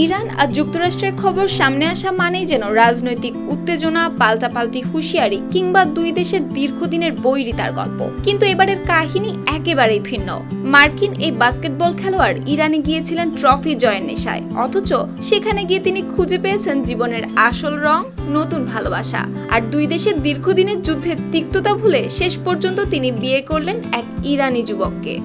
Iran আর যুক্তরাষ্ট্রের খবর সামনে আসা মানেই যেন রাজনৈতিক উত্তেজনা, পাল্টাপাল্টি হুঁশিয়ারি কিংবা দুই দেশের দীর্ঘদিনের বৈরিতার গল্প। কিন্তু এবারের কাহিনী একেবারেই ভিন্ন। মার্কিন এই বাস্কেটবল খেলোয়াড় ইরানে গিয়েছিলেন ট্রফি জয়ের নেশায়, অথচ সেখানে গিয়ে তিনি খুঁজে পেয়েছেন জীবনের আসল রং, নতুন ভালোবাসা। আর দুই দেশের দীর্ঘদিনের যুদ্ধের তিক্ততা ভুলে শেষ পর্যন্ত তিনি বিয়ে করলেন এক ইরানি যুবককে।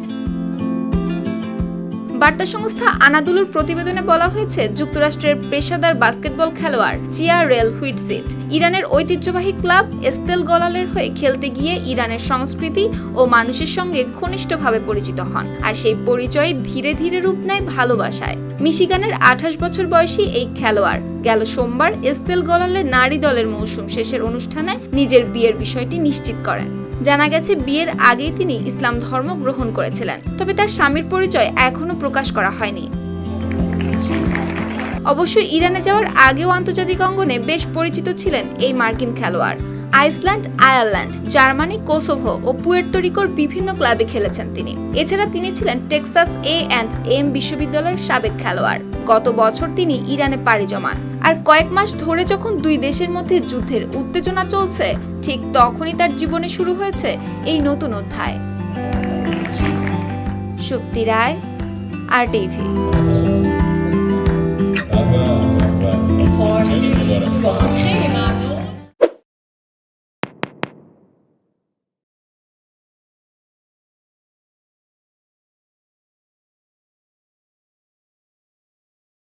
বার্তা সংস্থা আনাদুলুর প্রতিবেদনে বলা হয়েছে, যুক্তরাষ্ট্রের পেশাদার বাস্কেটবল খেলোয়াড় চিয়া রেল হুইটসিট ইরানের ঐতিহ্যবাহী ক্লাব এস্তেল গলালের হয়ে খেলতে গিয়ে ইরানের সংস্কৃতি ও মানুষের সঙ্গে ঘনিষ্ঠভাবে পরিচিত হন। আর সেই পরিচয় ধীরে ধীরে রূপ নেয় ভালোবাসায়। মিশিগানের 28 বছর বয়সী এই খেলোয়াড় গেল সোমবার এস্তেল গলালের নারী দলের মৌসুম শেষের অনুষ্ঠানে নিজের বিয়ের বিষয়টি নিশ্চিত করেন। জানা গেছে, বিয়ের আগেই তিনি ইসলাম ধর্ম গ্রহণ করেছিলেন, তবে তার স্বামীর পরিচয় এখনো প্রকাশ করা হয়নি। অবশ্য ইরানে যাওয়ার আগেও আন্তর্জাতিক অঙ্গনে বেশ পরিচিত ছিলেন এই মার্কিন খেলোয়াড়। আইসল্যান্ড, আয়ারল্যান্ড, জার্মানি, কোসোভো ও পুয়ের্তো রিকোর বিভিন্ন ক্লাবে খেলেছেন তিনি। এছাড়া তিনি ছিলেন টেক্সাস A&M বিশ্ববিদ্যালয়ের সাবেক খেলোয়াড়। গত বছর তিনি ইরানে পাড়ি জমান। আর কয়েক মাস ধরে যখন দুই দেশের মধ্যে যুদ্ধের উত্তেজনা চলছে, ঠিক তখনই তার জীবনে শুরু হয়েছে এই নতুন অধ্যায়। সুপ্তি রায়, RTV।